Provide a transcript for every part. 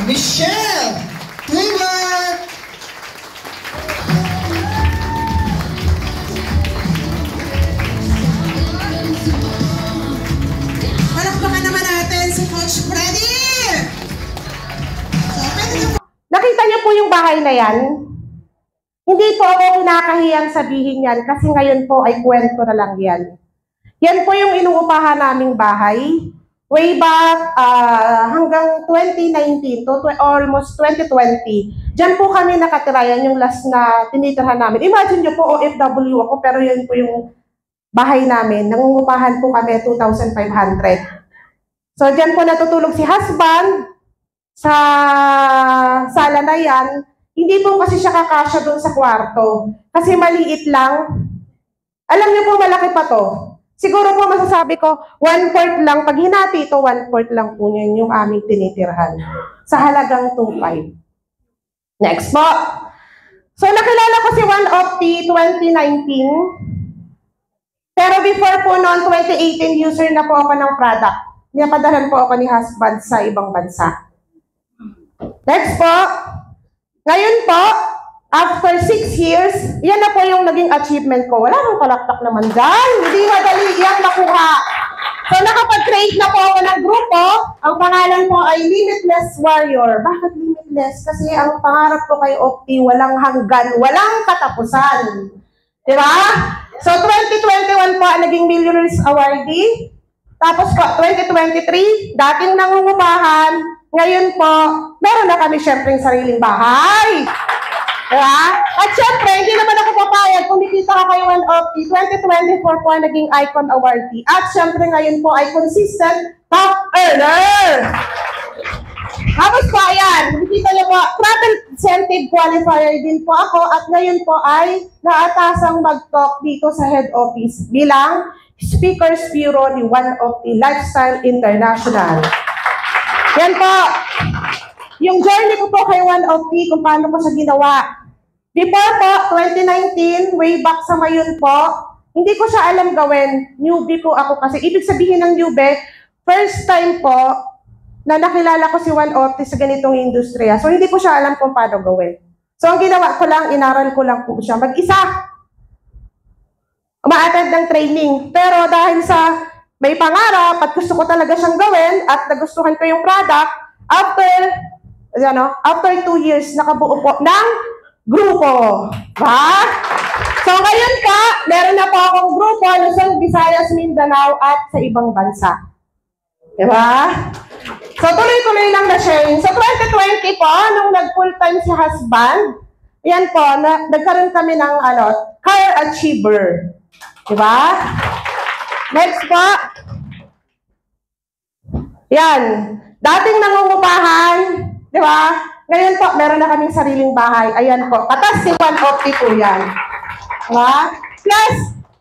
Michelle Tuber! Palakpakan naman natin si Coach Freddy! Nakita niyo po yung bahay na yan? Hindi po ako kinakahiyang sabihin yan kasi ngayon po ay kwento na lang yan. Yan po yung inuupahan naming bahay. Way back hanggang 2019 to almost 2020. Diyan po kami nakatira. Yan yung last na tinitirhan namin. Imagine nyo po, OFW ako, pero yun po yung bahay namin. Nangungupahan po kami 2,500. So diyan po natutulog si husband sa sala na yan. Hindi po kasi siya kakasya doon sa kwarto. Kasi maliit lang. Alam niyo po, malaki pa to. Siguro po masasabi ko, 1/4 lang. Pag hinati ito, 1/4 lang po yun yung aming tinitirhan. Sa halagang 2,500. Next po. So, nakilala ko si One of the 2019. Pero before po noon, 2018, user na po ako ng product. Napadalan po ako ni husband sa ibang bansa. Next po. Ngayon po, after 6 years, yan na po yung naging achievement ko. Wala nang palakpak naman dyan. Hindi madali yan makuha. So, nakapag-create na po ako ng grupo. Ang pangalan po ay Limitless Warrior. Bakit limitless? Kasi ang pangarap ko kay Opti, walang hanggan, walang katapusan. Diba? So, 2021 po, naging Millionaires Awardee. Tapos po, 2023, dating nangungupahan. Ngayon po, meron na kami syempre sariling bahay. Diba? At syempre, hindi naman ako papayag. Kumikita ka kayo ng Opti. 2024 po naging Icon Awardee. At syempre ngayon po ay consistent top earner. Tapos po, ayan, kumikita niyo po, travel incentive qualifier din po ako. At ngayon po ay naatasang mag-talk dito sa head office bilang Speakers Bureau ni One of the Lifestyle International. Yan po. Yung journey ko po kay One of the kung paano ko siya ginawa. Before po, 2019, way back sa Mayon po, hindi ko siya alam gawin. Newbie po ako kasi. Ibig sabihin ng newbie, first time po na nakilala ko si One of the sa ganitong industriya. So, hindi ko siya alam kung paano gawin. So, ang ginawa ko lang, inaral ko lang po siya. Mag-isa. Ma-attend ng training. Pero dahil sa may pangarap at gusto ko talaga siyang gawin at nagustuhan ko yung product, after 2 years, nakabuo po ng grupo. Ba? So ngayon pa, meron na po akong grupo, Luzon, Visayas, Mindanao at sa ibang bansa. Diba? So tuloy-tuloy lang na sharing. So 2020 po, nung nag-full-time si husband, yan po, nagkaroon kami ng car achiever. Diba? Next po. Yan. Dating nangungupahan, di ba? Ngayon po, meron na kaming sariling bahay. Ayan po. Katas si One Opti po yan. Diba? Plus,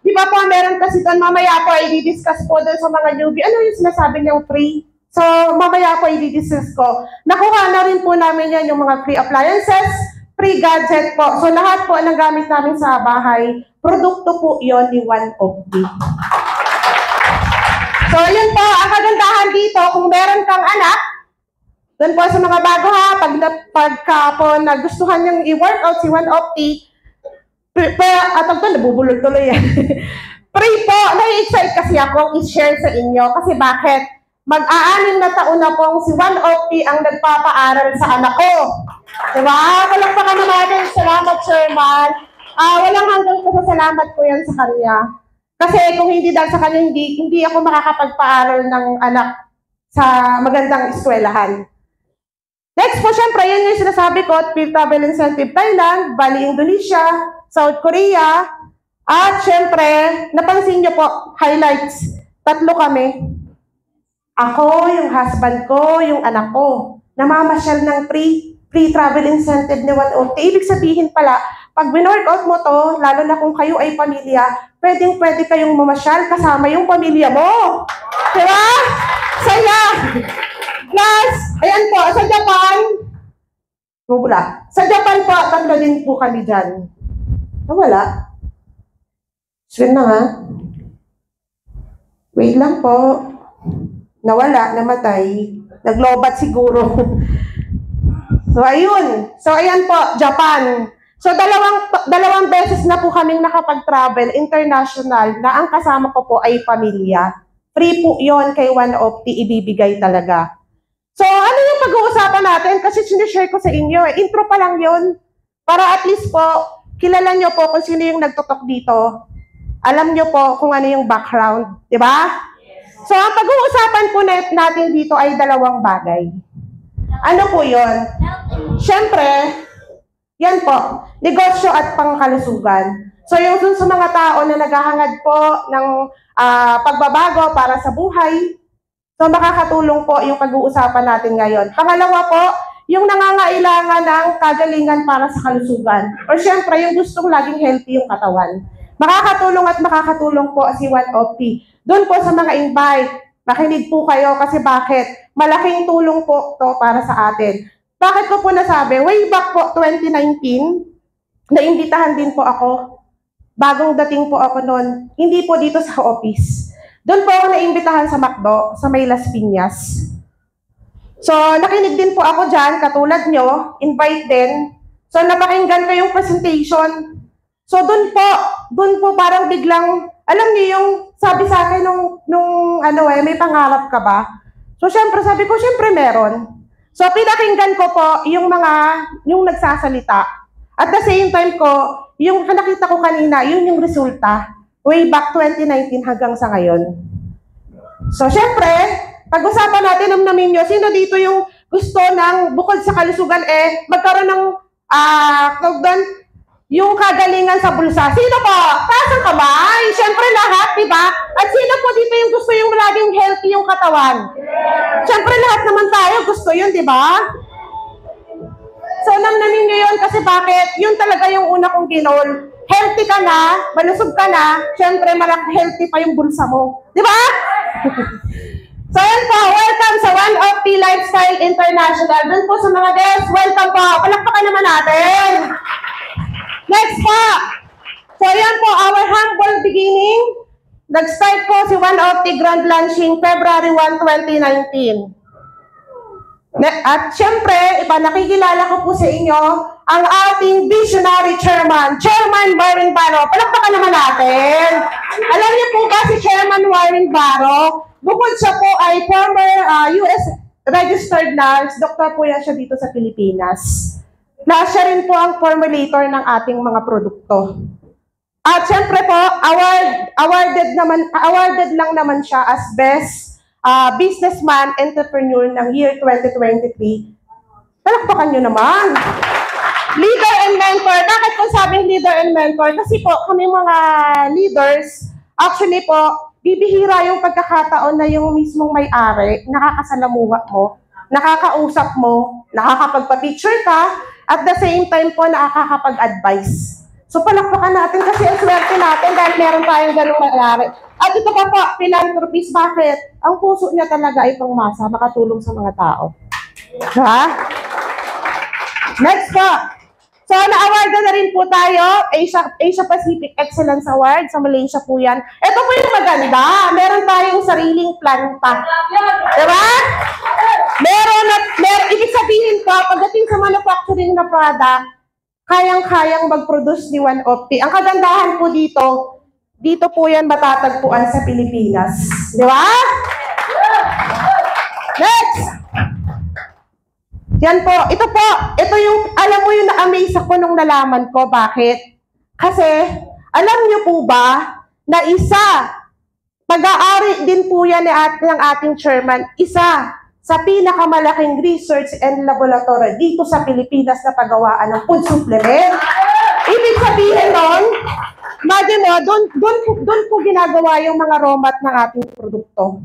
di ba po, meron kasi doon, mamaya po, i-discuss po doon sa mga newbie. Ano yung sinasabi niyang free? So, mamaya po, i-discuss ko. Nakuha na rin po namin yan, yung mga free appliances, free gadget po. So, lahat po ng gamit namin sa bahay, produkto po yon ni One Opti. So, yun po, ang kagandahan dito, kung meron kang anak, doon po sa mga bago ha, pagka po nagustuhan niyang i-workout si One Opti, at ito, nabubulol tuloy yan. Free po, nai-excite kasi ako i-share sa inyo. Kasi bakit? Mag-aanim na taon na pong si One Opti ang nagpapaaral sa anak ko. Diba? Walang pa naman, salamat, Sherman. Walang hanggang pasasalamat ko yan sa kanya. Kasi kung hindi dahil sa kanya, hindi ako makakapagpaaral ng anak sa magandang eskwelahan. Next po, syempre, yun yung sinasabi ko, Travel Incentive Thailand, Bali, Indonesia, South Korea, at syempre, napansin nyo po, highlights, 3 kami. Ako, yung husband ko, yung anak ko, namamasyal ng free travel incentive ni One Opti. Ibig sabihin pala, pag win-workout mo to, lalo na kung kayo ay pamilya, pwede kayong mamasyal kasama yung pamilya mo. Diba? Saya! Plus, ayan po, sa Japan, sa Japan po, 3 din po kami dyan. Nawala. Swim na nga. Wait lang po. Nawala, namatay. Naglobat siguro. So, ayun. So, ayan po, Japan. So, dalawang beses na po kaming nakapag-travel international na ang kasama ko po ay pamilya. Free po yon kay One of the ibibigay talaga. So, ano yung pag-uusapan natin? Kasi sinishare ko sa inyo, intro pa lang yon. Para at least po, kilala nyo po kung sino yung nagtutok dito. Alam nyo po kung ano yung background. Di ba? So, ang pag-uusapan po natin dito ay dalawang bagay. Ano po yon? Siyempre, yan po, negosyo at pangkalusugan. So, yung dun sa mga tao na naghahangad po ng pagbabago para sa buhay, so makakatulong po yung pag-uusapan natin ngayon. Pangalawa po, yung nangangailangan ng kagalingan para sa kalusugan. Or siyempre, yung gustong laging healthy yung katawan. Makakatulong at makakatulong po si One of the. Doon po sa mga invite, makinig po kayo kasi bakit? Malaking tulong po to para sa atin. Bakit ko po nasabi? Way back po 2019, naimbitahan din po ako. Bagong dating po ako noon. Hindi po dito sa office. Doon po ako naimbitahan sa McDo, sa May Las Piñas. So, nakinig din po ako dyan, katulad nyo, invite din. So, napakinggan ko yung presentation. So, doon po parang biglang, alam niyo yung sabi sa akin may pangarap ka ba? So, syempre, sabi ko, syempre meron. So, pinakinggan ko po yung nagsasalita. At the same time ko, yung nakita ko kanina, yun yung resulta. Way back 2019 hanggang sa ngayon. So, syempre, pag-usapan natin, namnamin nyo, sino dito yung gusto ng, bukod sa kalusugan, magkaroon ng, yung kagalingan sa bulsa. Sino po? Taas ang kamay. Syempre lahat, di ba? At sino po dito yung gusto yung laging healthy yung katawan? Syempre lahat naman tayo gusto yun, di ba? So, namnamin nyo yun kasi bakit? Yun talaga yung una kong ginol. Healthy ka na, malusog ka na, syempre healthy pa yung bulsa mo. Di ba? So, yan po. Welcome sa One of the Lifestyle International. Doon po sa mga guests, welcome po. Palakpakan naman natin. Next po. So, yan po, our humble beginning. Nag-start po si One of the Grand Launching February 1, 2019. At syempre, nakikilala ko po sa inyo ang ating visionary chairman, Chairman Warren Barro. Palakpakan naman natin. Alam niyo po ba si Chairman Warren Barro, bukod siya po ay former US registered nurse, doktor po yan siya dito sa Pilipinas. Siya rin po ang formulator ng ating mga produkto. At syempre po, awarded lang naman siya as best businessman, entrepreneur ng year 2023. Palakpakan nyo naman. Leader and mentor. Bakit ko sabing leader and mentor? Kasi po, kami mga leaders, actually po, bibihira yung pagkakataon na yung mismong may-ari, nakakasalamuha mo, nakakausap mo, nakakapagpa-picture ka, at the same time po, nakakapag-advise. So, palakpakan natin kasi ang swerte natin dahil meron tayong ganung may-ari. At ito pa po, philanthropist, bakit? Ang puso niya talaga ay pangmasa, makatulong sa mga tao. Ha? Next po. So, na-awardan na rin po tayo, Asia Pacific Excellence Award, sa Malaysia po yan. Ito po yung maganda, meron tayong sariling planta. Diba? Ibig sabihin po, pagdating sa manufacturing na product, kayang-kayang mag-produce ni One of the. Ang kagandahan po dito po yan matatagpuan sa Pilipinas. Di ba? Next! Yan po, ito yung, alam mo yung na-amaze ako nung nalaman ko. Bakit? Kasi, alam niyo po ba, na pag-aari din po yan ng ating chairman, isa sa pinakamalaking research and laboratory dito sa Pilipinas na paggawaan ng food supplement. Ibig sabihin nun, imagine mo, doon po ginagawa yung mga raw mat ng ating produkto.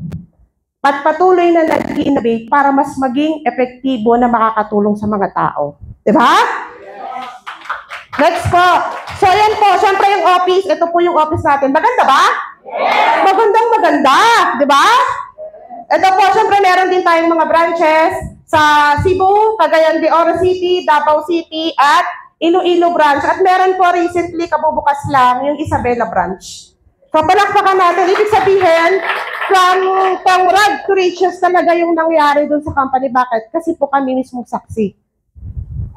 At patuloy na nag-i-innovate para mas maging epektibo na makakatulong sa mga tao. Diba? Next po. So, yan po. Siyempre yung office. Ito po yung office natin. Maganda ba? Yes. Magandang maganda. Diba? Ito po, siyempre meron din tayong mga branches sa Cebu, Cagayan de Oro City, Davao City, at Iloilo branch. At meron po recently, kabubukas lang, yung Isabela branch. So, palakpakan natin. Ibig sabihin, from rag to riches talaga yung nangyari dun sa company. Bakit? Kasi po kami mismong saksi.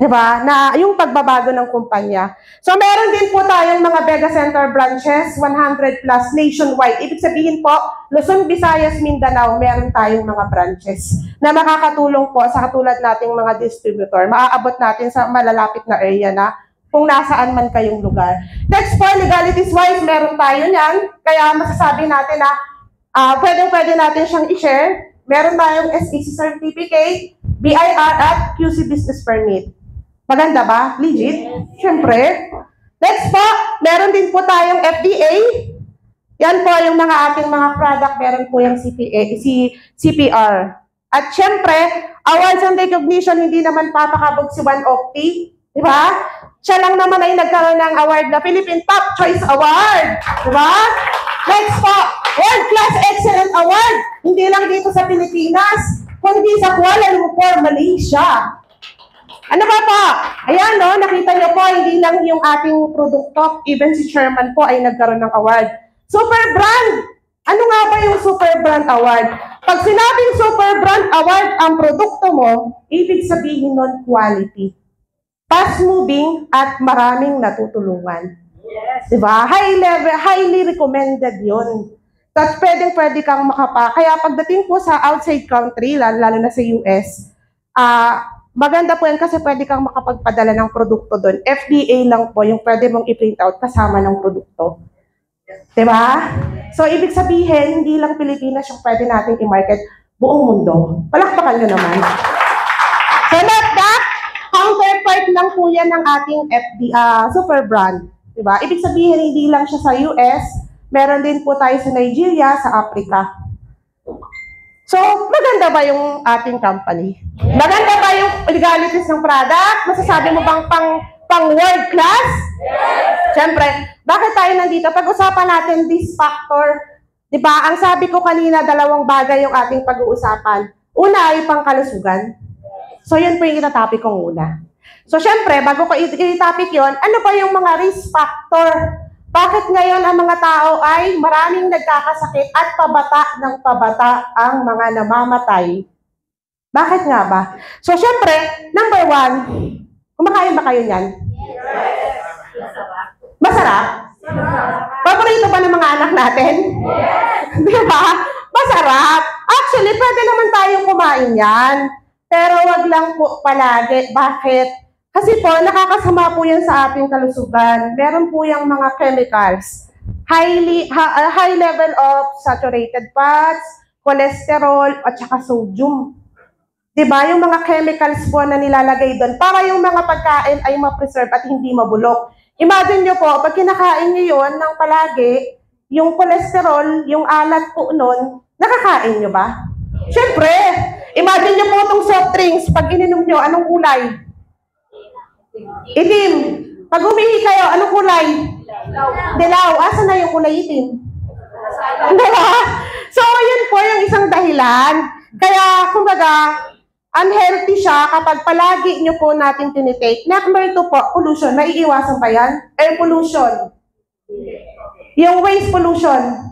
Diba? Na yung pagbabago ng kumpanya. So, meron din po tayong mga Vega Center branches, 100 plus nationwide. Ibig sabihin po, Luzon, Visayas, Mindanao, meron tayong mga branches na makakatulong po sa katulad nating mga distributor. Maaabot natin sa malalapit na area na kung nasaan man kayong lugar. Next po, legalities-wise, meron tayo niyan. Kaya masasabi natin na pwede natin siyang i-share. Meron tayong SEC certificate, BIR at QC business permit. Maganda ba? Legit? Siyempre. Next po, meron din po tayong FDA. Yan po yung mga ating mga product. Meron po yung CPR. At siyempre, awards and recognition, hindi naman papakabog si One Opti. Di ba? Siya lang naman ay nagkaroon ng award na Philippine Top Choice Award. Di ba? Next po, World Class Excellent Award. Hindi lang dito sa Pilipinas, kundi sa Kuala Lumpur, Malaysia. Ano ba po? Ayan, no? Nakita niyo po, hindi lang yung ating produkto, even si chairman po ay nagkaroon ng award. Super Brand! Ano nga ba yung Super Brand Award? Pag sinabing Super Brand Award ang produkto mo, ibig sabihin nun quality. Fast-moving at maraming natutulungan. Yes. Diba? High level, highly recommended yun. Tapos pwede kang kaya pagdating po sa outside country, lalo na sa US, maganda po yan kasi pwede kang makapagpadala ng produkto doon. FDA lang po yung pwede mong i-print out kasama ng produkto. Diba? So, ibig sabihin, hindi lang Pilipinas yung pwede natin i-market, buong mundo. Palakpakan nyo naman. So, not that, counterpart lang po yan ng ating super brand. Diba? Ibig sabihin, hindi lang siya sa US, meron din po tayo sa Nigeria, sa Africa. So, maganda ba yung ating company? Maganda ba yung legalities ng product? Masasabi mo bang pang world class? Yes! Siyempre, bakit tayo nandito? Pag-usapan natin this factor. Diba? Ang sabi ko kanina, dalawang bagay yung ating pag-uusapan. Una ay pangkalusugan. So, yun po yung itatopic kong una. So, siyempre, bago ko i-topic yun, ano ba yung mga risk factor? Bakit ngayon ang mga tao ay maraming nagkakasakit at pabata ng pabata ang mga namamatay? Bakit nga ba? So, syempre, number one, kumakain ba kayo niyan? Yes. Masarap? Paborito ba ng mga anak natin? Yes. Di ba? Masarap. Actually, pwede naman tayong kumain yan. Pero wag lang po palagi. Bakit? Kasi po, nakakasama po yan sa ating kalusugan. Meron po yung mga chemicals. High level of saturated fats, cholesterol, at saka sodium. Diba? Yung mga chemicals po na nilalagay doon para yung mga pagkain ay ma-preserve at hindi mabulok. Imagine nyo po, pag kinakain nyo yun ng palagi, yung cholesterol, yung alat po nun, nakakain nyo ba? Siyempre! Imagine nyo po itong soft drinks, pag ininom nyo, anong kulay? Itim. Pag umihi kayo, anong kulay? Dilaw. Asan na yung kulay itim? Diba? So, yun po yung isang dahilan. Kaya, kumbaga, unhealthy siya kapag palagi nyo po natin tinitake. Number 2 po, pollution. Maiiwasan ba yan? Air pollution. Yung waste pollution.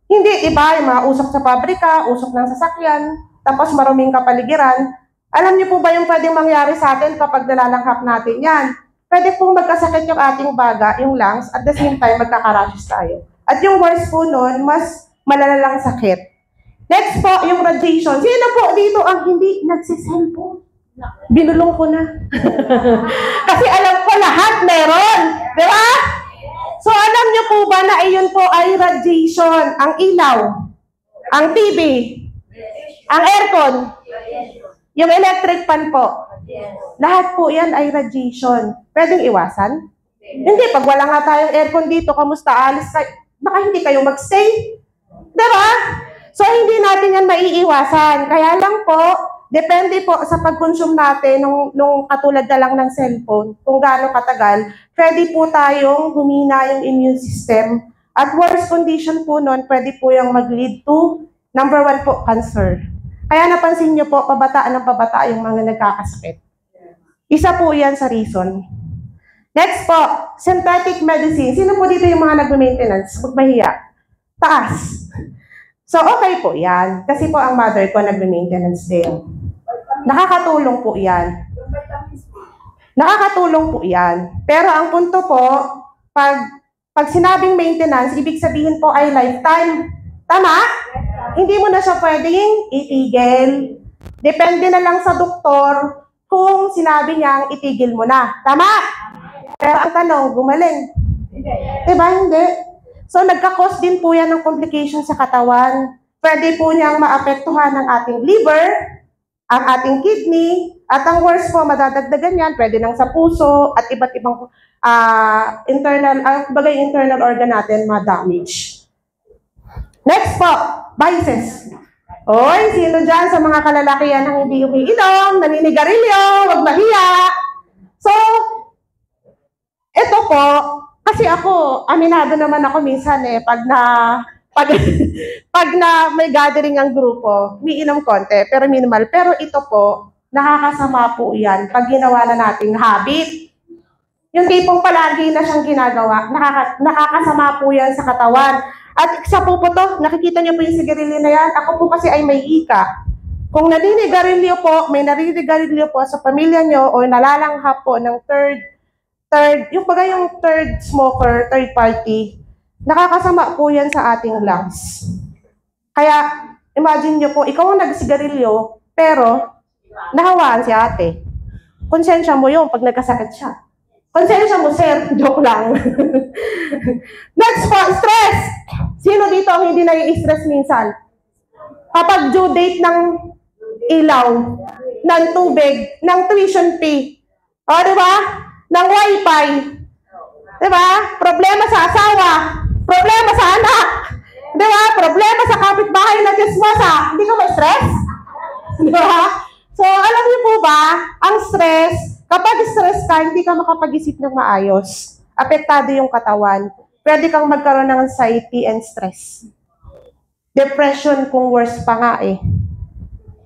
Hindi, diba? Yung mga usok sa pabrika, usok ng sasakyan, tapos maruming kapaligiran. Alam niyo po ba yung pwedeng mangyari sa atin kapag nalalanghap natin yan? Pwede pong magkasakit yung ating baga, yung lungs, at the same time magkakarashes tayo. At yung worst po nun, mas malalalang sakit. Next po, yung radiation. Sino po dito ang hindi nagsiselfone? Binulong ko na. Kasi alam ko lahat meron. Di ba? So alam niyo po ba na iyon po ay radiation? Ang ilaw, ang TV, ang aircon, yung electric fan po. Lahat po yan ay radiation. Pwedeng iwasan? Hindi. Pag wala nga tayong aircon dito, kamusta? Alis kayo. Baka hindi kayo magstay. Diba? So, hindi natin yan maiiwasan. Kaya lang po, depende po sa pag-consume natin nung katulad na lang ng cellphone, kung gaano katagal, pwede po tayong humina yung immune system. At worst condition po nun, pwede po yung mag-lead to, number 1 po, cancer. Kaya napansin nyo po, pabataan ng pabata yung mga nagkakasakit. Isa po yan sa reason. Next po, synthetic medicine. Sino po dito yung mga nag-maintenance? Magmahiya. Taas. So, okay po yan. Kasi po ang mother ko nag-maintenance din. Nakakatulong po yan. Nakakatulong po yan. Pero ang punto po, pag sinabing maintenance, ibig sabihin po ay lifetime. Tama? Hindi mo na siya pwedeng itigil. Depende na lang sa doktor kung sinabi niyang itigil mo na. Tama? Pero ang tanong, gumaling. Diba? Hindi. So, nagka-cause din po yan ng complication sa katawan. Pwede po niyang maapektuhan ng ating liver, ang ating kidney, at ang worst po, madadagdagan yan, pwede nang sa puso, at iba't ibang internal organ natin ma-damage. Next po, vices. Oy, sino dyan sa mga kalalakihan ng hindi umiinom, naninigarilyo, wag mahiya. So, ito po, kasi ako, aminado naman ako minsan pag na may gathering ang grupo, umiinom konti, pero minimal. Pero ito po, nakakasama po yan pag ginawa na nating habit. Yung tipong palagi na siyang ginagawa, nakakasama po yan sa katawan. At isa po to, nakikita niyo po yung sigarilyo na yan, ako po kasi ay may ika. Kung naninigarilyo po, may narinigarilyo po sa pamilya niyo o nalalanghap po ng third, yung third smoker, third party, nakakasama po yan sa ating lungs. Kaya, imagine nyo po, ikaw ang nagsigarilyo, pero nahawaan si ate. Konsensya mo yun pag nagkasakit siya. Konsensya mo, sir. Joke lang. Next po, stress. Sino dito ang hindi nai-stress minsan? Kapag due date ng ilaw, ng tubig, ng tuition fee, o diba? Ng wifi, diba? Problema sa asawa, problema sa anak, diba? Problema sa kapitbahay na chismosa, hindi ka ma-stress? Diba? So, alam niyo po ba, ang stress, kapag stress ka, hindi ka makapag-isip ng maayos. Apektado yung katawan. Pwede kang magkaroon ng anxiety and stress. Depression kung worse pa nga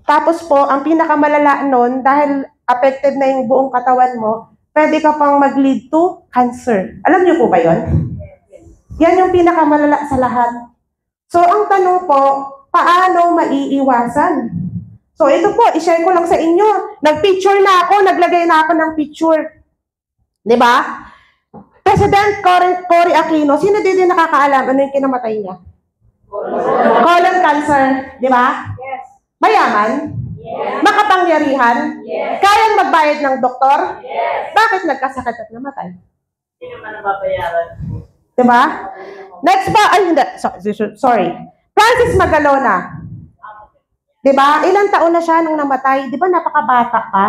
Tapos po, ang pinakamalala nun, dahil affected na yung buong katawan mo, pwede ka pang mag-lead to cancer. Alam niyo po ba yon? Yan yung pinakamalala sa lahat. So, ang tanong po, paano maiiwasan? So, ito po, i-share ko lang sa inyo. Nag-picture na ako, naglagay na ako ng picture. Diba? President Cory Aquino, sino din nakakaalam ano yung kinamatay niya? Colon cancer. Diba? Yes. Mayaman? Yes. Makapangyarihan? Yes. Kayang magbayad ng doktor? Yes. Bakit nagkasakit at namatay? Hindi naman nababayaran. Diba? Next pa, ay hindi, sorry. Francis Magalona. Diba? Ilang taon na siya nung namatay? Diba napakabata ka?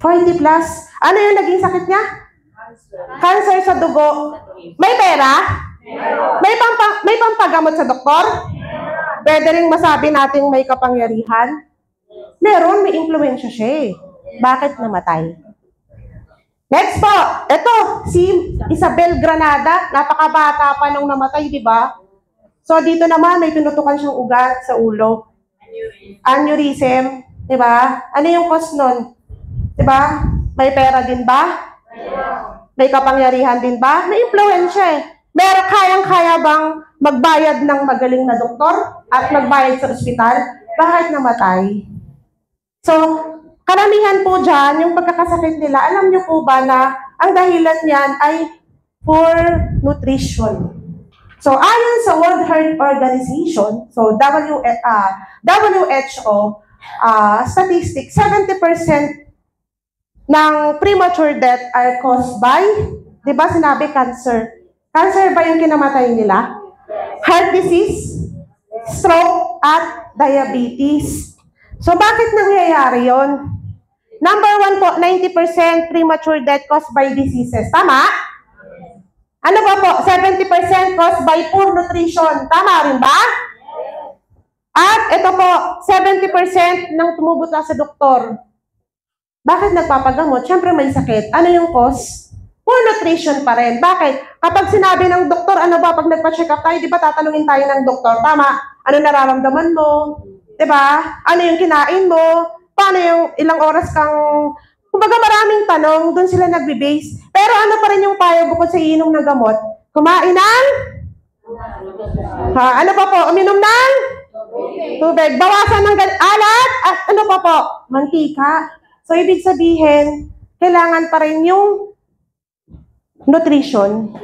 40 plus. Ano yung naging sakit niya? Cancer sa dugo. May pera? May pampagamot sa doktor? Pwede rin masabi nating may kapangyarihan? Meron, may influensya siya Bakit namatay? Next po, ito, si Isabel Granada, napakabata pa nung namatay, di ba? So dito naman, may pinutukan siyang ugat sa ulo. Aneurysm, di ba? Ano yung cause nun? Di ba? May pera din ba? May kapangyarihan din ba? May influensya Pero kayang-kaya bang magbayad ng magaling na doktor at magbayad sa ospital? Bakit namatay? So, karamihan po dyan, yung pagkakasakit nila, alam nyo po ba na ang dahilan niyan ay poor nutrition. So, ayon sa World Health Organization, so WHO, statistics, 70% ng premature death are caused by, di ba sinabi cancer? Cancer ba yung kinamatay nila? Heart disease, stroke, at diabetes. So, bakit nangyayari yon? Number 1 po, 90% premature death caused by diseases. Tama? Ano ba po? 70% caused by poor nutrition. Tama rin ba? At ito po, 70% ng tumubuta sa doktor. Bakit nagpapagamot? Siyempre may sakit. Ano yung cause? Poor nutrition pa rin. Bakit? Kapag sinabi ng doktor, ano ba, pag nagpa-check up tayo, di ba tatanungin tayo ng doktor, tama? Ano nararamdaman mo? Di ba? Ano yung kinain mo? Paano yung ilang oras kang... Kumbaga maraming tanong, doon sila nagbe-base. Pero ano pa rin yung payo bukod sa iinom ng gamot? Kumain ng? Ano pa po? Uminom ng? Tubig. Bawasan ng alat? At ano pa po? Mantika. So, ibig sabihin, kailangan pa rin yung nutrition.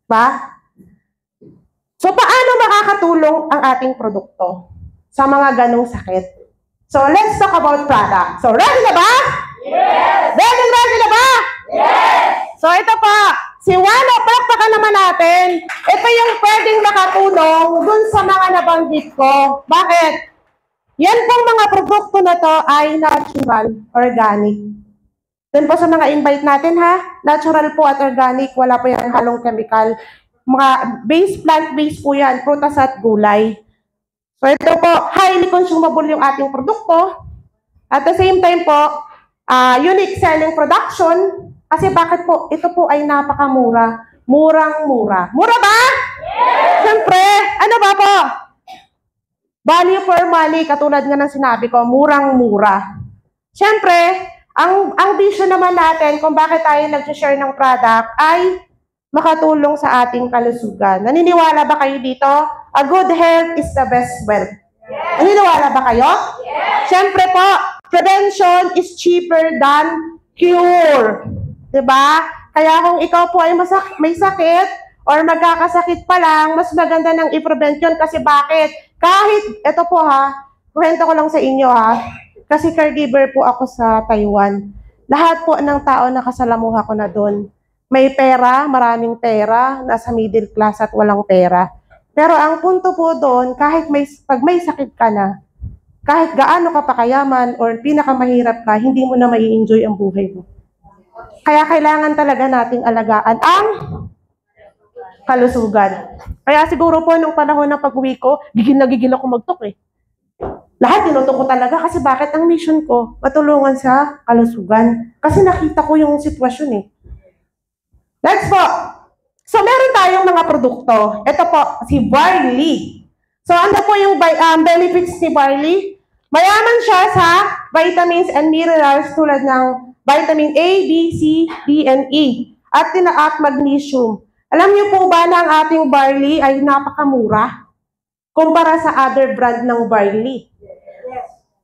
Ba? So, paano makakatulong ang ating produkto sa mga ganong sakit? So, let's talk about product. So, ready na ba? Yes! Ready na ba? Yes! So, ito pa. Si Wano, palakpakan naman natin. Ito yung pwedeng makatulong dun sa mga nabanggit ko. Bakit? Yan pong mga produkto na to ay natural, organic. Dun po sa mga invite natin ha, natural po at organic, wala po yung halong chemical. Mga plant-based po yan, prutas at gulay. So ito po, highly consumable yung ating produkto. At the same time po, unique selling production. Kasi bakit po? Ito po ay napakamura. Murang-mura. Mura ba? Yes! Siyempre, ano ba po? Value for money, katulad nga ng sinabi ko, murang-mura. Siyempre, ang vision naman natin kung bakit tayo nag-share ng product ay makatulong sa ating kalusugan. Naniniwala ba kayo dito? A good health is the best wealth. Yes. Naniniwala ba kayo? Yes. Siyempre po, prevention is cheaper than cure. Diba? Kaya kung ikaw po ay may sakit or magkakasakit pa lang, mas maganda ng i-prevent yun. Kasi bakit? Kahit, ito po kwento ko lang sa inyo kasi caregiver po ako sa Taiwan. Lahat po ng tao na kasalamuha ko na doon. May pera, maraming pera, nasa middle class at walang pera. Pero ang punto po doon, pag may sakit ka na, kahit gaano ka pa kayaman or pinakamahirap ka, hindi mo na mai-enjoy ang buhay mo. Kaya kailangan talaga nating alagaan ang kalusugan. Kaya siguro po nung panahon ng pag-uwi ko, gigil ako magtok eh. Lahat tinutok ko talaga kasi bakit ang mission ko, matulungan sa kalusugan. Kasi nakita ko yung sitwasyon eh. Next po. So, meron tayong mga produkto. Ito po, si barley. So, ano po yung benefits ni barley? Mayaman siya sa vitamins and minerals tulad ng vitamin A, B, C, D, and E. At magnesium. Alam niyo po ba na ang ating barley ay napakamura kumpara sa other brand ng barley?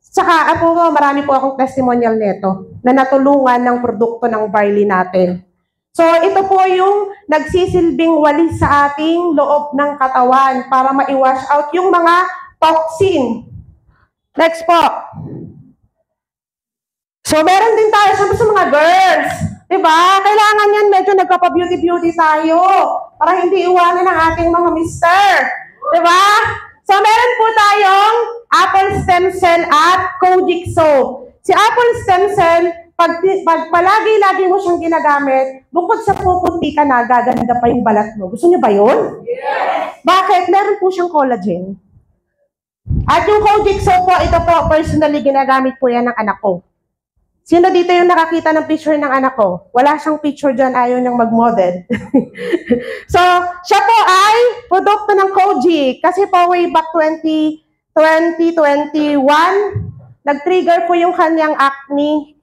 Saka, marami po akong testimonial nito na natulungan ng produkto ng barley natin. So, ito po yung nagsisilbing walis sa ating loob ng katawan para ma-wash out yung mga toxin. Next po. So, meron din tayo sa mga girls. Diba? Kailangan yan, medyo nagpapa-beauty-beauty tayo para hindi iwanan ng ating mga mister. Diba? So, meron po tayong apple stem cell at kojic soap. Si apple stem cell, pag palagi-lagi mo siyang ginagamit, bukod sa puputi ka na, gaganda pa yung balat mo. Gusto niyo ba yun? Yes! Bakit? Meron po siyang collagen. At yung kojic soap po, ito po, personally, ginagamit po yan ng anak ko. Sino dito yung nakakita ng picture ng anak ko? Wala siyang picture dyan, ayaw niyang mag-model. So, siya po ay produkto ng Kojic. Kasi po, way back 2021, nag-trigger po yung kanyang acne.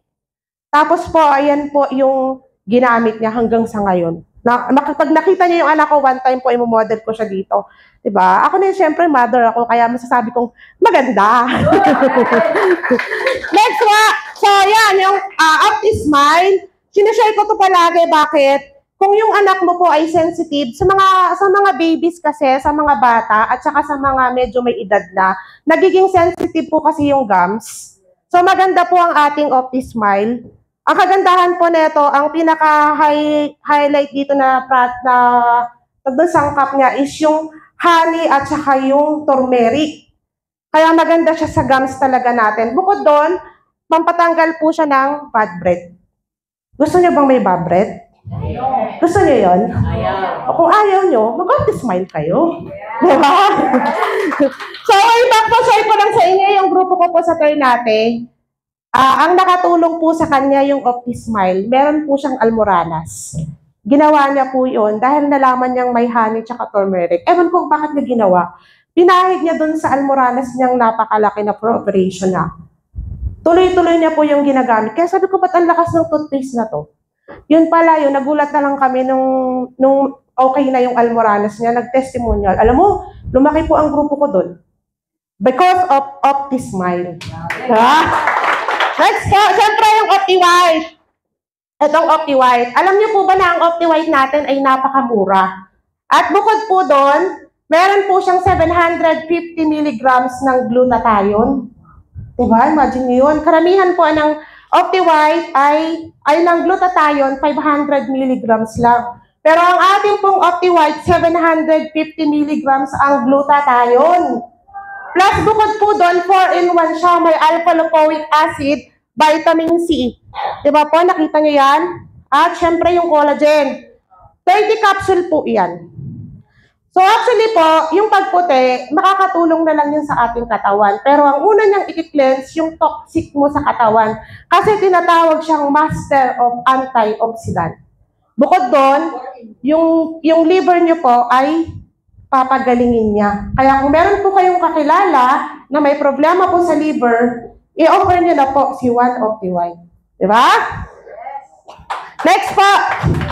Tapos po, ayan po yung ginamit niya hanggang sa ngayon. Pag nakita niya yung anak ko, one time po, imomodel ko siya dito. Diba? Ako na siyempre, mother ako, kaya masasabi kong maganda. Next one. So, yan, yung OptiSmile. Sinashare ko to palagi. Bakit? Kung yung anak mo po ay sensitive, sa mga babies kasi, sa mga bata, at saka sa mga medyo may edad na, nagiging sensitive po kasi yung gums. So, maganda po ang ating OptiSmile. Ang kagandahan po nito, ang pinaka-highlight dito na sangkap niya is yung honey at saka yung turmeric. Kaya maganda siya sa gums talaga natin. Bukod doon, pampatanggal po siya ng bad breath. Gusto niyo bang may bad breath? Ayaw. Gusto niyo yun? Ayaw. O kung ayaw niyo, mag-OptiSmile kayo. Diba? So, back po, share ko lang sa inyo yung grupo ko po sa Ternate. Ang nakatulong po sa kanya yung OptiSmile, meron po siyang almoranas. Ginawa niya po yun dahil nalaman niyang may honey tsaka turmeric. Ewan ko bakit niya ginawa. Pinahid niya dun sa almoranas niyang napakalaki na pro-operation na. Tuloy-tuloy niya po yung ginagamit. Kaya sabi ko, ba't ang lakas ng toothpaste na to? Yun pala yun, nagulat na lang kami nung okay na yung almoranas niya, nag-testimonial. Alam mo, lumaki po ang grupo ko dun. Because of OptiSmile. Ha? Next po, siyempre yung OptiWhite. Itong OptiWhite. Alam niyo po ba na ang OptiWhite natin ay napakamura? At bukod po doon, meron po siyang 750 milligrams ng glutathione. Diba? Imagine niyo yun. Karamihan po ng OptiWhite ay ng glutathione 500 milligrams lang. Pero ang ating pong OptiWhite, 750 milligrams ang glutathione. Plus, bukod po doon, 4-in-1 siya. May alpha-lipoic acid, vitamin C. Diba po? Nakita niyo yan? At syempre yung collagen. 30 capsule po yan. So actually po, yung pagputi, makakatulong na lang yun sa ating katawan. Pero ang una niyang i-cleanse, yung toxic mo sa katawan. Kasi tinatawag siyang master of antioxidant. Bukod doon, yung liver niyo po ay papagalingin niya. Kaya kung meron po kayong kakilala na may problema po sa liver, i-offer niyo na po si One OptiWhite. Diba? Next po,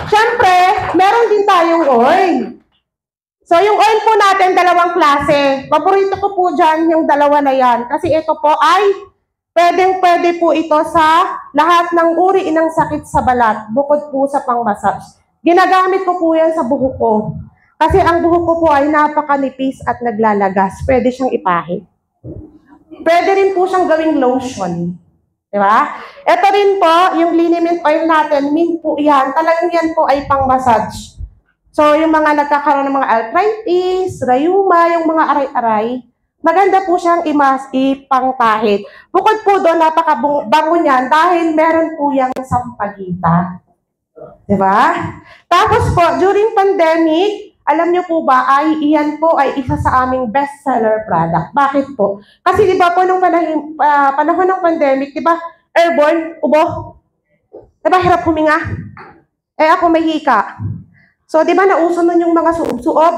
syempre, meron din tayong oil. So, yung oil po natin, dalawang klase. Paborito ko po dyan yung dalawa na yan. Kasi ito po ay pwedeng-pwede po ito sa lahat ng uri ng sakit sa balat, bukod po sa pang-massage. Ginagamit ko po yan sa buhok ko. Kasi ang buhok ko po ay napakanipis at naglalagas. Pwede siyang ipahid. Pwede rin po siyang gawing lotion. Diba? Ito rin po, yung liniment oil natin, mint po yan. Talagang yan po ay pang-massage. So, yung mga nagkakaroon ng mga arthritis, rayuma, yung mga aray-aray, maganda po siyang ipangpahid. Bukod po doon, napakabango niyan dahil meron po yung sampagita. Diba? Tapos po, during pandemic, alam niyo po ba, iyan po ay isa sa aming bestseller product. Bakit po? Kasi di ba po nung panahon ng pandemic, di ba, airborne, ubo? Di ba, hirap huminga? Ako may hika. So, di ba, nauso nun yung mga suob-suob?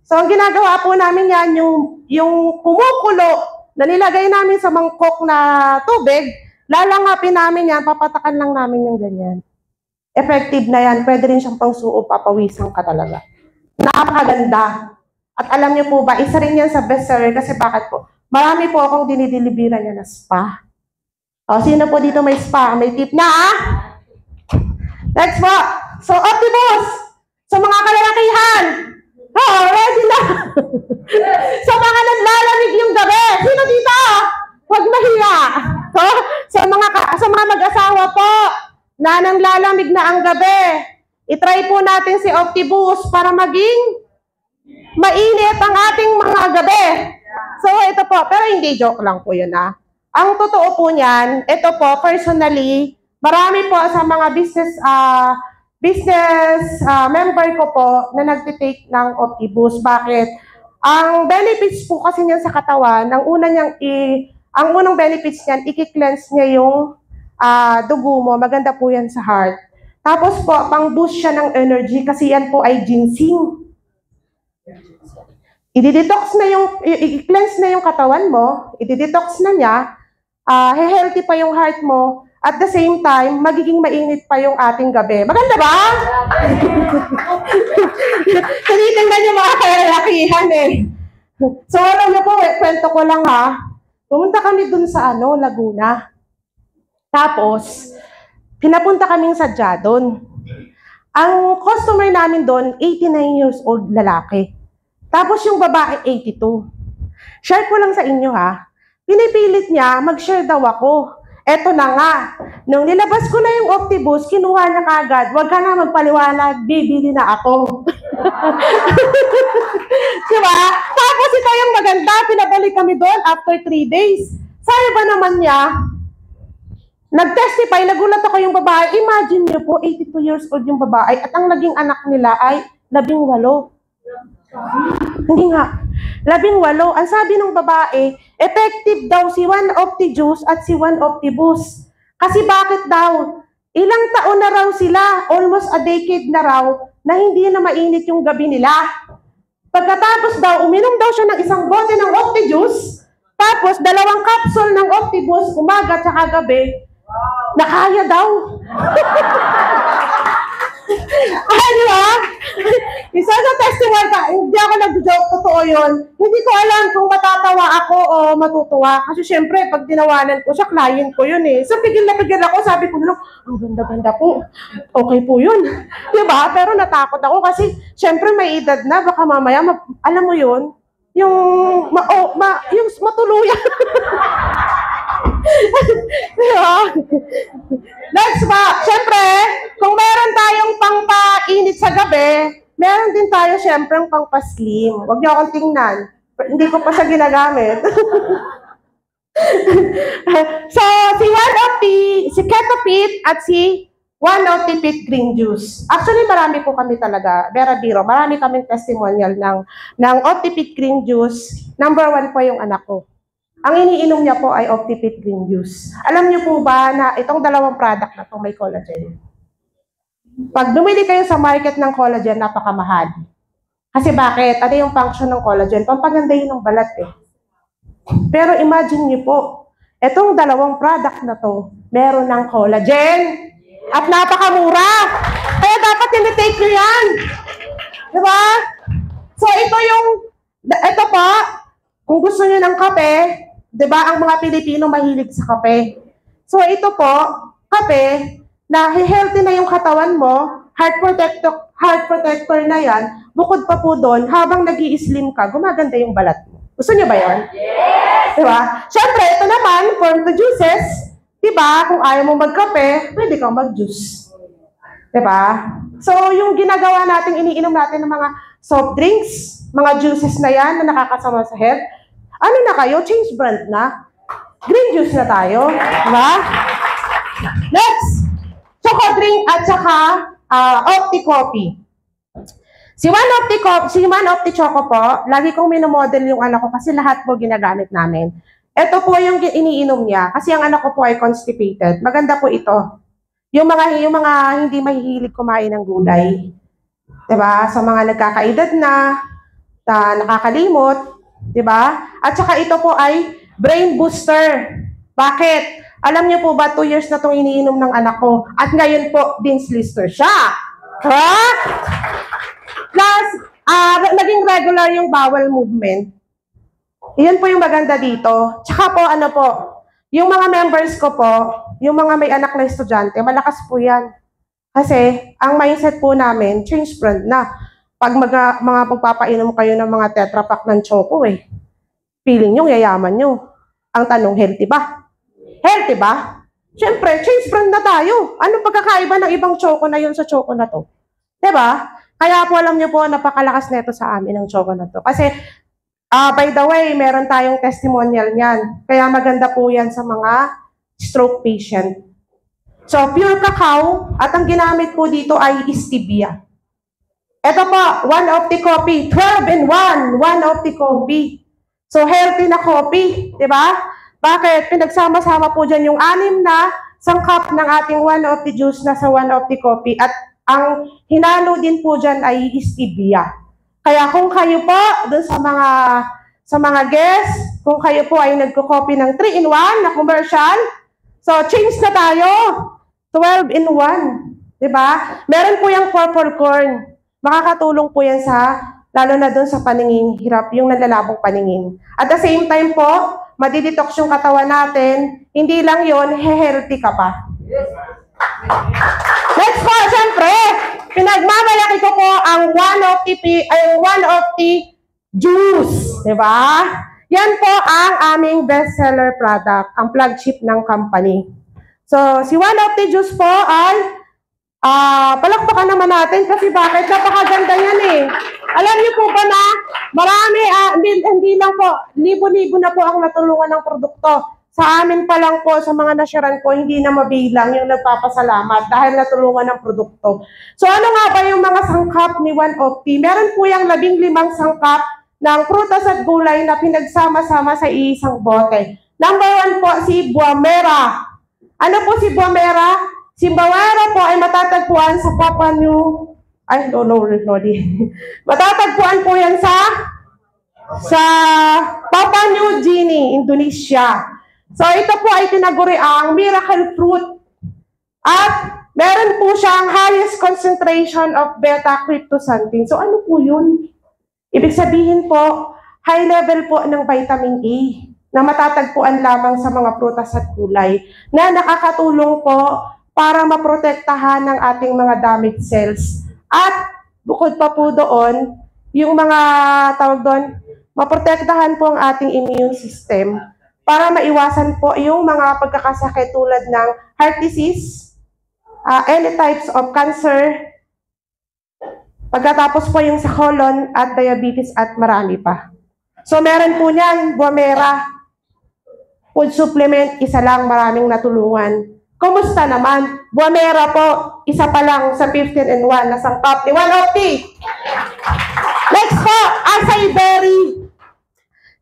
So, ang ginagawa po namin yan, yung kumukulo na nilagay namin sa mangkok na tubig, lalangapin namin yan, papatakan lang namin yung ganyan. Effective na yan. Pwede rin siyang pang-suob, papawisan ka talaga. Napakaganda. At alam niyo po ba, isa rin yan sa bestseller kasi bakit po? Marami po akong dinideliveran niya na spa. O, sino po dito may spa? May tip na, ah? Next po. So, Optimus! Sa mga kalalakihan! Ready na! Sa mga naglalamig yung gabi! Sino dito? Huwag mahiya! Sa mga mag-asawa po, na nanglalamig na ang gabi, itry po natin si OptiBoost para maging mainit ang ating mga gabi. So, ito po. Pero hindi joke lang po yun, ah. Ang totoo po niyan, ito po, personally, marami po sa mga business member ko po na nagtitake ng OptiBoost. Bakit? Ang benefits po kasi niyan sa katawan, ang unang benefits niyan, i-cleanse niya yung dugo mo. Maganda po yan sa heart. Tapos po, pang-boost siya ng energy kasi yan po ay ginseng. I-detox na i-cleanse na yung katawan mo, i-detox na niya, healthy pa yung heart mo, at the same time, magiging mainit pa yung ating gabi. Maganda ba? Tinitingnan yung mga kalalakihan eh. So, alam niyo po, kwento ko lang ha. Pumunta kami dun sa Laguna. Tapos, pinapunta kaming sadya doon. Ang customer namin doon, 89 years old lalaki. Tapos yung babae, 82. Share ko lang sa inyo ha. Pinipilit niya, mag-share daw ako. Eto na nga. Nung nilabas ko na yung OptiBoost, kinuha niya kagad. Huwag ka na magpaliwanag, bibili na ako. Diba? Tapos ito yung maganda, pinabalik kami doon after 3 days. Sabi ba naman niya, nag-testify, nagulat ako yung babae. Imagine niyo po, 82 years old yung babae at ang naging anak nila ay 18. Hindi nga. 18. Ang sabi ng babae, effective daw si One OptiJuice at si One OptiBoost. Kasi bakit daw? Ilang taon na raw sila, almost a decade na raw, na hindi na mainit yung gabi nila. Pagkatapos daw, uminom daw siya ng isang bote ng OptiJuice, tapos 2 capsule ng OptiBoost, umaga at gabi, nakaya daw. Di ba? Isa sa testimony ka, hindi ako nag-joke, totoo yun. Hindi ko alam kung matatawa ako o matutuwa. Kasi syempre, pag tinawanan ko siya, client ko yun eh. So, pigil na pigil ako, sabi ko lang, ang ganda-ganda po. Okay po yun. Di ba? Pero natakot ako kasi syempre may edad na, baka mamaya, alam mo yun, yung matuluyan. Diba? Next pa, syempre, kung meron tayong pangpainit sa gabi, meron din tayo syempre ang pangpaslim. Huwag niyo akong tingnan. Hindi ko pa siya ginagamit. So, si Ketopit at si One Optipit Green Juice. Actually, marami po kami talaga. Vera Biro, marami kaming testimonial ng Optipit Green Juice. Number 1 po yung anak ko. Ang iniinom niya po ay Optipit Green Juice. Alam niyo po ba na itong dalawang product na to may collagen? Pag bumili kayo sa market ng collagen, napakamahal. Kasi bakit? Ano yung function ng collagen? Pampaganda yun ng balat eh. Pero imagine niyo po, itong dalawang product na to, meron ng collagen at napakamura. Kaya dapat tinitake nyo yan. Diba? So ito pa, kung gusto nyo ng kape, diba ang mga Pilipino mahilig sa kape. So ito po, kape, na healthy na yung katawan mo, heart protector na yan, bukod pa po doon, habang nag-i-slim ka, gumaganda yung balat mo. Gusto nyo ba yun? Yes! Diba? Siyempre, ito naman, for the juices, diba, kung ayaw mo magkape, pwede kang mag-juice. Diba? So, yung ginagawa natin, iniinom natin ng mga soft drinks, mga juices na yan na nakakasama sa health, ano na kayo? Change brand na. Green juice na tayo. Diba? Next! Choco drink at saka Opti Coffee. Si One Opti Choco po, lagi kong minomodel yung anak ko kasi lahat po ginagamit namin. Ito po yung iniinom niya kasi ang anak ko po ay constipated. Maganda po ito. Yung mga hindi mahihilig kumain ng gulay. Diba? Sa mga nagkakaedad na nakakalimot. Diba? At saka ito po ay brain booster. Bakit? Alam niyo po ba, 2 years na itong iniinom ng anak ko. At ngayon po, Dean's Lister siya. Ha? Plus, naging regular yung bowel movement. Iyan po yung maganda dito. Tsaka po, yung mga members ko po, yung mga may anak na estudyante, malakas po yan. Kasi, ang mindset po namin, change brand na. Pag mga pagpapainom kayo ng mga Tetra Pak ng choco feeling nyo, yayaman nyo. Ang tanong, healthy ba? Healthy ba? Siyempre, change brand na tayo. Anong pagkakaiba ng ibang choco na yun sa choco na to? Diba? Kaya po alam nyo po, napakalakas nito sa amin ang choco na to. Kasi, by the way, meron tayong testimonial niyan. Kaya maganda po yan sa mga stroke patient. So, pure cacao, at ang ginamit po dito ay stevia. Ito po, One Opti Coffee, 12 in 1, One Opti Coffee. So, healthy na coffee, diba? Bakit? Pinagsama-sama po dyan yung 6 na sangkap ng ating One Opti Juice na sa One Opti Coffee. At ang hinalo din po dyan ay stevia. Kaya kung kayo po, dun sa mga guests, kung kayo po ay nagko-copy ng 3 in 1 na commercial, so change na tayo. 12 in 1. Diba? Meron po yung purple corn. Makakatulong po yan lalo na dun sa paningin, hirap yung nalalabong paningin. At the same time po, madidetox yung katawan natin, hindi lang yon, healthy ka pa. Next po, syempre, pinagmamalaki ko po ang One Opti Juice. Diba? Yan po ang aming bestseller product, ang flagship ng company. So, si One Opti Juice po ay palakpakan naman natin kasi bakit? Napakaganda yan eh. Alam niyo po ba na marami, hindi lang po, libo-libo na po ang natulungan ng produkto. Sa amin pa lang po, sa mga nasyaran ko, hindi na mabilang yung nagpapasalamat dahil natulungan ng produkto. So ano nga ba yung mga sangkap ni One Opti? Meron po yung 15 sangkap ng prutas at gulay na pinagsama-sama sa isang bote. Number 1 po, si Buamera. Ano po si Buamera? Si Buamera po ay matatagpuan sa matatagpuan po yan sa Papua New Guinea, Indonesia. So ito po ay tinaguri ang miracle fruit. At meron po siyang highest concentration of beta-cryptoxanthin. So ano po yun? Ibig sabihin po, high level po ng vitamin A na matatagpuan lamang sa mga prutas at gulay na nakakatulong po para maprotektahan ng ating mga damaged cells. At bukod pa po doon, yung mga tawag doon, maprotektahan po ang ating immune system para maiwasan po yung mga pagkakasakit tulad ng heart disease, any types of cancer, pagkatapos po yung sa colon at diabetes at marami pa. So meron po niyan, Buamera, food supplement, isa lang, maraming natulungan. Kumusta naman? Buamera po, isa pa lang sa 15-in-1, nasang top ni 150. Next po, acai berry.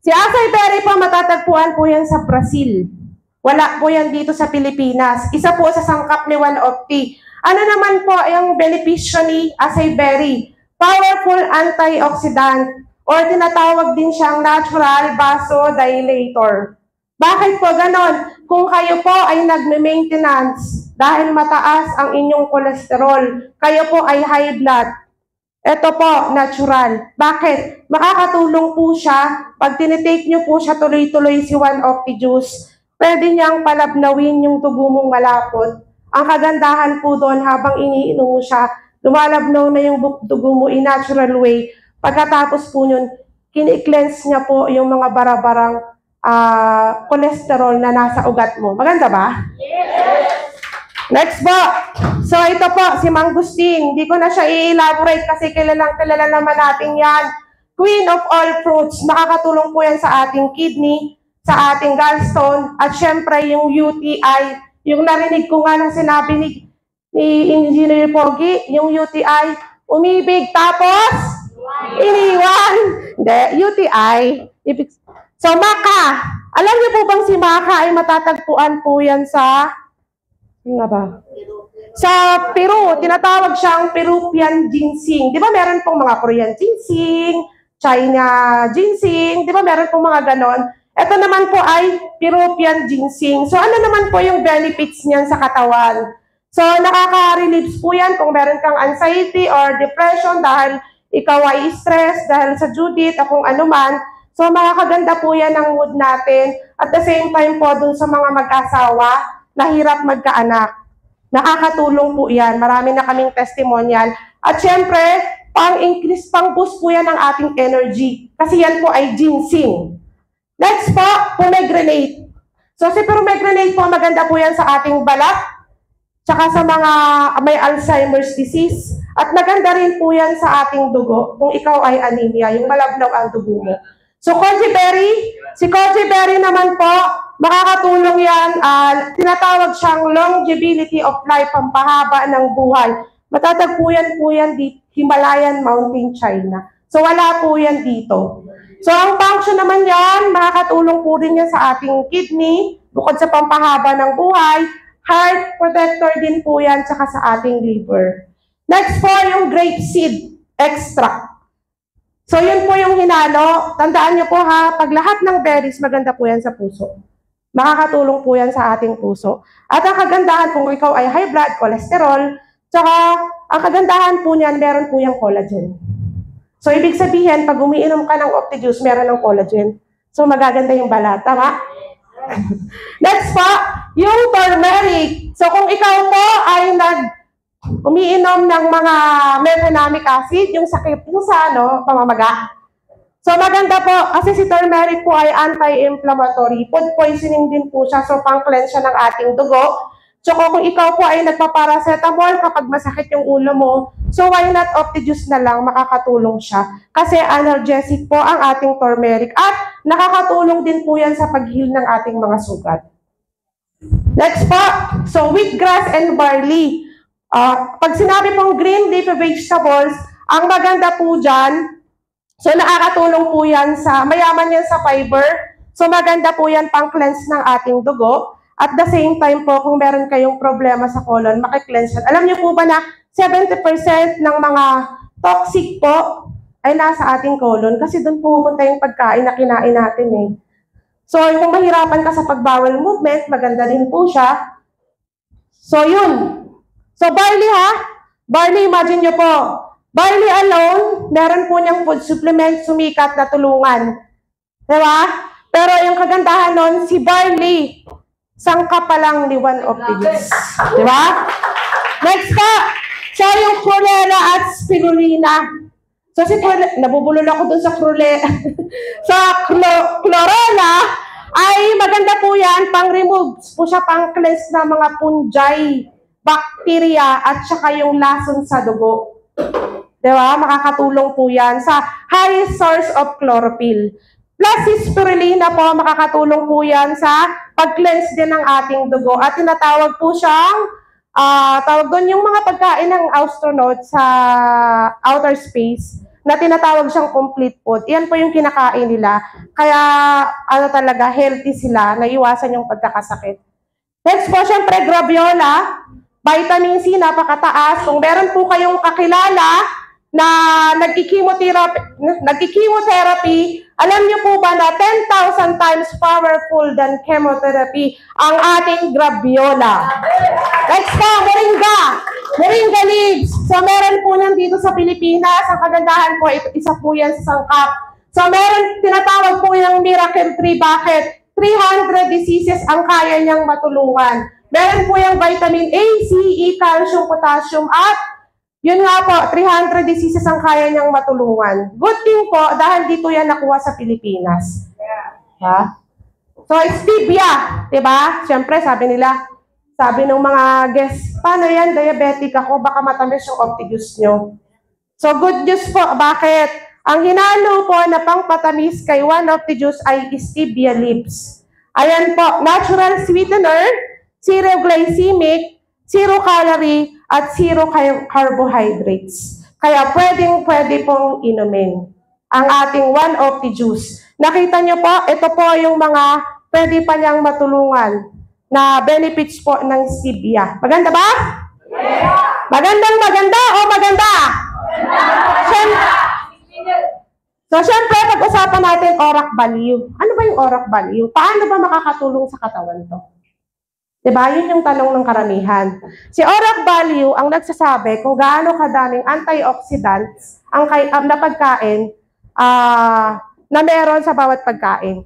Si acai berry po, matatagpuan po yan sa Brazil. Wala po yan dito sa Pilipinas. Isa po sa sangkap ni 150. Ano naman po yung benepisyo ni acai berry? Powerful antioxidant or tinatawag din siyang natural vasodilator. Bakit po ganon? Kung kayo po ay nagme-maintenance dahil mataas ang inyong kolesterol, kayo po ay high blood, ito po, natural. Bakit? Makakatulong po siya, pag tinitake nyo po siya tuloy-tuloy si 150 juice, pwede niyang palabnawin yung tugo mong malapot. Ang kagandahan po doon, habang iniinom mo siya, lumalabnaw na yung dugo mo in natural way. Pagkatapos po yun, kini-cleanse niya po yung mga barabarang cholesterol na nasa ugat mo. Maganda ba? Yes! Next po. So ito po, si Mangustin. Hindi ko na siya i-elaborate kasi kilala naman natin yan. Queen of all fruits. Makakatulong po yan sa ating kidney, sa ating gallstone, at syempre yung UTI. Yung narinig ko nga ng sinabi ni Engineer Pogi, yung UTI, umibig tapos iniwan. Hindi, UTI. So, maca. Alam niyo po bang si maca ay matatagpuan po yan sa, nga ba? Sa Peru, tinatawag siyang Peruvian ginseng. Di ba meron pong mga Korean ginseng, China ginseng, di ba meron pong mga ganon? Ito naman po ay Peruvian ginseng. So, ano naman po yung benefits niyan sa katawan? So, nakaka-relieves po yan kung meron kang anxiety or depression dahil ikaw ay stress dahil sa due date o kung ano man. So, makakaganda po yan ang mood natin. At the same time po, dun sa mga mag-asawa na hirap magkaanak. Nakakatulong po yan. Marami na kaming testimonial. At syempre, pang-increase, pang-boost po yan ng ating energy. Kasi yan po ay ginseng. Next po, pomegranate. So, si pomegranate po, maganda po yan sa ating balat, tsaka sa mga may Alzheimer's disease. At maganda rin po yan sa ating dugo kung ikaw ay anemia, yung malabnaw ang dugo mo. So, koji berry, si koji berry naman po, makakatulong yan, tinatawag siyang longevity of life, pampahaba ng buhay. Matatagpuan po yan dito, Himalayan Mountain, China. So, wala po yan dito. So, ang function naman yan, makakatulong po rin yan sa ating kidney, bukod sa pampahaba ng buhay, heart protector din po yan, tsaka sa ating liver. Next po, yung grape seed extract. So, yun po yung hinalo. Tandaan nyo po ha, pag lahat ng berries, maganda po yan sa puso. Makakatulong po yan sa ating puso. At ang kagandahan kung ikaw ay high blood, cholesterol, tsaka ang kagandahan po niyan, meron po yung collagen. So, ibig sabihin, pag umiinom ka ng Opti-Juice, meron ng collagen. So, magaganda yung balat. Tama? Next po, yung turmeric. So, kung ikaw po ay umiinom ng mga mefenamic acid, yung sakit, yung sa pamamaga. So, maganda po, kasi si turmeric po ay anti-inflammatory. Food poisoning din po siya, so pang-cleanse siya ng ating dugo. So, kung ikaw po ay nagpa-paracetamol kapag masakit yung ulo mo, so why not Opti-Juice na lang, makakatulong siya. Kasi analgesic po ang ating turmeric at nakakatulong din po yan sa pag-heal ng ating mga sugat. Next po, so wheatgrass and barley. Pag sinabi pong green leafy vegetables, ang maganda po dyan, so nakakatulong po yan sa, mayaman yan sa fiber, so maganda po yan pang-cleanse ng ating dugo. At the same time po, kung meron kayong problema sa colon, makikleanse yan. Alam niyo po ba na 70% ng mga toxic po ay nasa ating colon kasi doon pumunta yung pagkain na kinain natin eh. So, kung mahirapan ka sa pagbawal movement, maganda din po siya. So, yun. So, barley ha? Barley, imagine nyo po. Barley alone, meron po niyang food supplement, sumikat na tulungan. Diba? Pero yung kagandahan nun, si barley, sangka pa lang ni one of the youths. Diba? Next pa, siya yung chlorella at spirulina. So, nabubulol ako dun sa chlorella, ay maganda po yan, pang-remove po siya, pang-cleanse ng mga fungi, bacteria, at saka yung lason sa dugo. Diba? Makakatulong po yan sa high source of chlorophyll. Plus, si spirulina po, makakatulong po yan sa pag-cleanse din ng ating dugo. At tinatawag po siyang, tawag doon yung mga pagkain ng astronaut sa outer space, na tinatawag siyang complete food. Yan po yung kinakain nila. Kaya, talaga, healthy sila, naiwasan yung pagkakasakit. Next po, syempre, graviola. Vitamin C, napakataas. Kung meron po kayong kakilala na nagki-chemotherapy, alam niyo po ba na 10,000 times powerful than chemotherapy ang ating graviola. Next po, moringa. Moringa leaves. So, meron po yan dito sa Pilipinas. Ang kagandahan po, isa po yan sa sangkap. So, meron, tinatawag po yung miracle tree. Bakit? 300 diseases ang kaya niyang matulungan. Meron po yung vitamin A, C, E, calcium, potassium, at yun nga po, 300 diseases ang kaya niyang matulungan. Good thing po, dahil dito yan nakuha sa Pilipinas. Ha? So, stevia, diba? Siyempre, sabi ng mga guests, paano yan, diabetic ako, baka matamis yung optigus nyo. So, good news po, bakit? Ang hinalo po na pangpatamis kay one of the juice ay stevia leaves. Ayan po, natural sweetener, zero glycemic, zero calorie, at zero carbohydrates. Kaya pwede pong inumin ang ating one of the juice. Nakita nyo po, ito po yung mga pwede pa niyang matulungan na benefits po ng stevia. Maganda ba? Yeah. Maganda o maganda? So, syempre, pag-usapan natin ORAC value. Ano ba yung ORAC value? Paano ba makakatulong sa katawan to? Diba? Yun yung tanong ng karamihan. Si ORAC value ang nagsasabi kung gaano kadaming antioxidants ang na pagkain na meron sa bawat pagkain.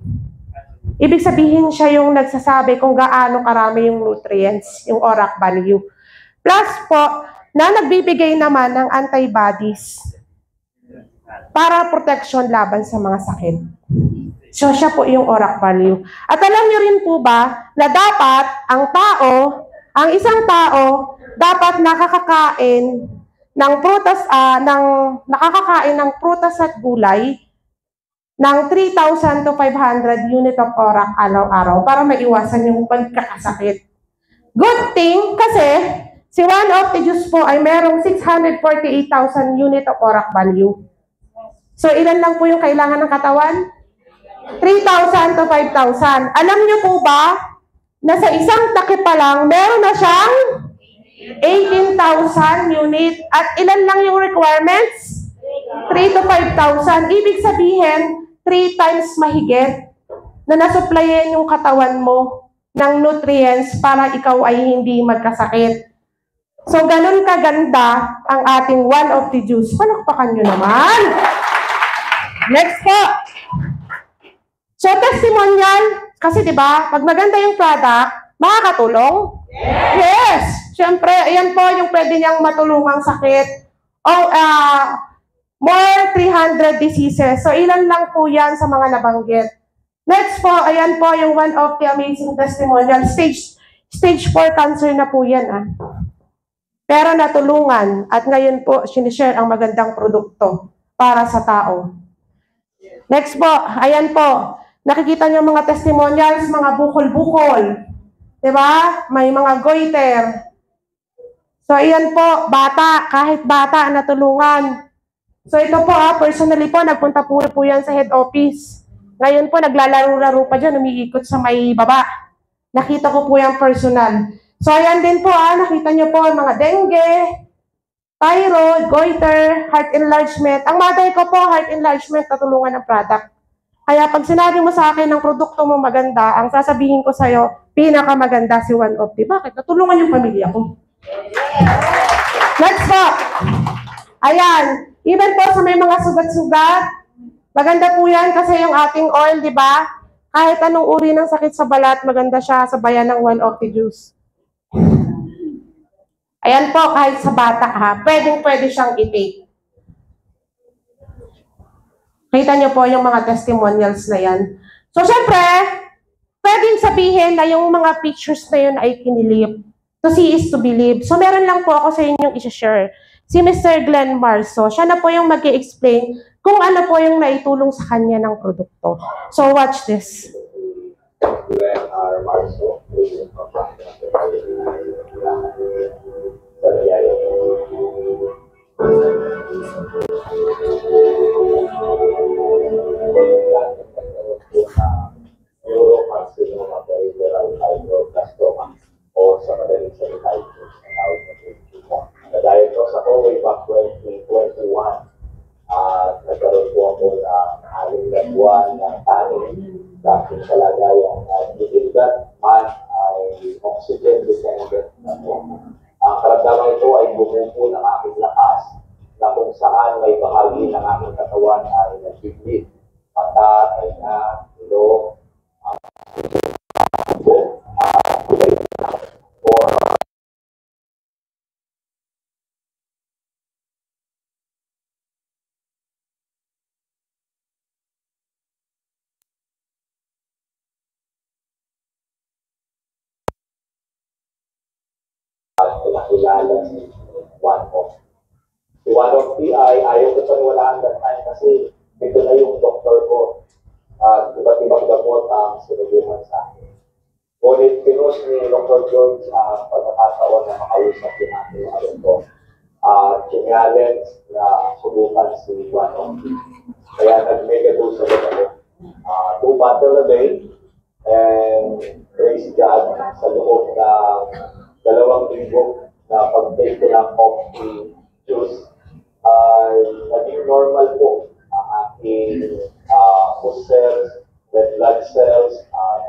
Ibig sabihin siya yung nagsasabi kung gaano karami yung nutrients, yung ORAC value. Plus po, na nagbibigay naman ng antibodies para protection laban sa mga sakit. So, siya po yung ORAC value. At alam niyo rin po ba na dapat ang isang tao, dapat nakakakain ng prutas at gulay ng 3,000 to 500 unit of ORAC araw-araw para maiwasan yung pagkakasakit. Good thing kasi si one of the juice po ay merong 648,000 unit of ORAC value. So, ilan lang po yung kailangan ng katawan? 3,000 to 5,000. Alam niyo po ba na sa isang takip pa lang, meron na siyang 18,000 unit. At ilan lang yung requirements? 3 to 5,000. Ibig sabihin, 3 times mahigit na nasuplayan yung katawan mo ng nutrients para ikaw ay hindi magkasakit. So, ganun kaganda ang ating one of the juice. Palakpakan nyo naman. Next po. So, testimonial. Kasi diba, pag maganda yung product, makakatulong? Yes! Siyempre, ayan po yung pwede niyang matulungang sakit. More 300 diseases. So, ilan lang po yan sa mga nabanggit. Next po, ayan po yung one of the amazing testimonial. Stage 4 cancer na po yan. Pero natulungan at ngayon po, sinishare ang magandang produkto para sa tao. Next po, ayan po. Nakikita niyo mga testimonials, mga bukol-bukol. Diba? May mga goiter. So, ayan po, bata, kahit bata, natulungan. So, ito po, personally po, nagpunta po yan sa head office. Ngayon po, naglalaro-laro pa dyan, umiikot sa may baba. Nakita ko po yung personal. So, ayan din po, nakita niyo po, mga dengue, thyroid, goiter, heart enlargement. Ang mother ko po, heart enlargement, natulungan ng product. Kaya pag sinabi mo sa akin ng produkto mo maganda, ang sasabihin ko sa'yo, pinakamaganda si one of the. Bakit? Natulungan yung pamilya ko. Next po. Ayan. Even po sa may mga sugat-sugat, maganda po yan kasi yung ating oil, di ba? Kahit anong uri ng sakit sa balat, maganda siya sa bayan ng 1 juice. Ayan po, kahit sa bata ha, pwede siyang i-take. Kita niyo po yung mga testimonials na yan. So, syempre, pwedeng sabihin na yung mga pictures na yun ay kinilip. To see is to believe. So, meron lang po ako sa inyong i-share. Si Mr. Glenn Marso, siya na po yung mag-i-explain kung ano po yung naitulong sa kanya ng produkto. So, watch this. Glenn R. Marso, o sa madaling salita ito sa tawag na ito. Na-diagnose ako way back 2021 at nagkaroon po ako ng 6 na buwan ng tanin sa aking kalagayang within that month ay oxygen dependent na po. Ang karamdaman ito ay bumubo ng aking lakas na kung saan may bahagi ng aking katawan ay nagbibig, mata, tainga, ilong, pinakilala si One of. Si One of ay ayaw ko paniwalaan that time kasi ito na yung doktor ko. Iba't ibang gamot ang sinubukan sa akin. Ngunit pinos ni Dr. George pagkakataon na makausap yung aking mga doktor. Challenge na subukan si One of. Kaya nag-mega dose ako. 2 bottle a day and praise God sa loob ng 2 linggo na pag-take ko ng coffee juice ay naging normal po ang aking cells, red blood cells,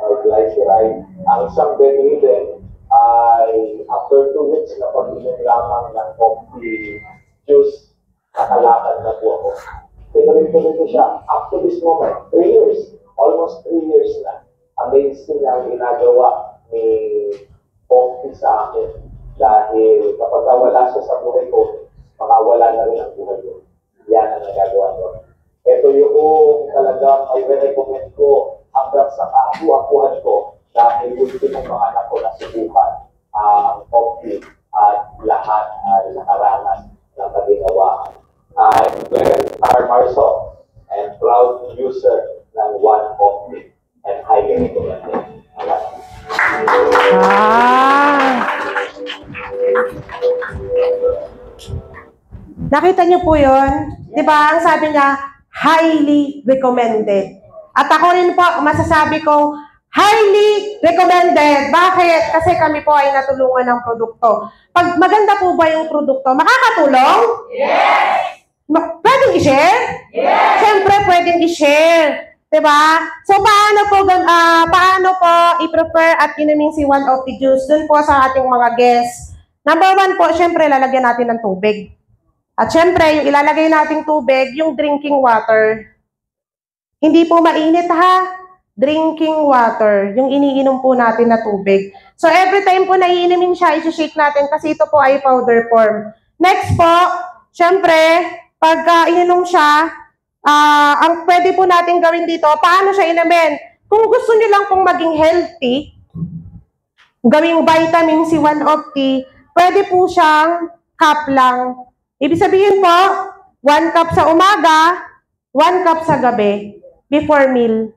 triglyceride. Ang isang bedridden ay after 2 weeks na pag-inom lamang ng coffee juice, nakalakad na po ako. Tinuloy-tuloy ko siya. Up to this moment, 3 years, almost 3 years na. Amazing ang ginagawa ni coffee sa akin dahil kapag wala siya sa buhay ko, makawala na rin ang buhay ko. Yan ang nagagawa ko. Ito yung talagang ay recommend ko hanggang sa kaapu-apuhan ko dahil ultimong mga anak ko na subukan ang coffee at lahat ay nakaranas ng kaginawa. I'm Glenn R. Marso and proud user ng One Coffee and highly recommended. Nakita niyo po yun? Di ba? Ang sabi niya, highly recommended. At ako rin po, masasabi ko, highly recommended. Bakit? Kasi kami po ay natulungan ng produkto. Pag maganda po ba yung produkto, makakatulong? Yes! Pwedeng i-share? Yes! Siyempre, pwedeng i-share. Diba? So, paano po i-prepare at inumin si One of Juice dun po sa ating mga guests? Number 1 po, siyempre, lalagyan natin ng tubig. At siyempre, yung ilalagay nating tubig, yung drinking water. Hindi po mainit ha. Drinking water, yung iniinom po natin na tubig. So, every time po na iinumin siya, isi-shake natin kasi ito po ay powder form. Next po, siyempre, pag ininom siya, ang pwede po natin gawin dito, paano siya inumin? Kung gusto niyo lang pong maging healthy, gawing vitamin si One of Tea, pwede po siyang cup lang. Ibig sabihin po, 1 cup sa umaga, 1 cup sa gabi, before meal.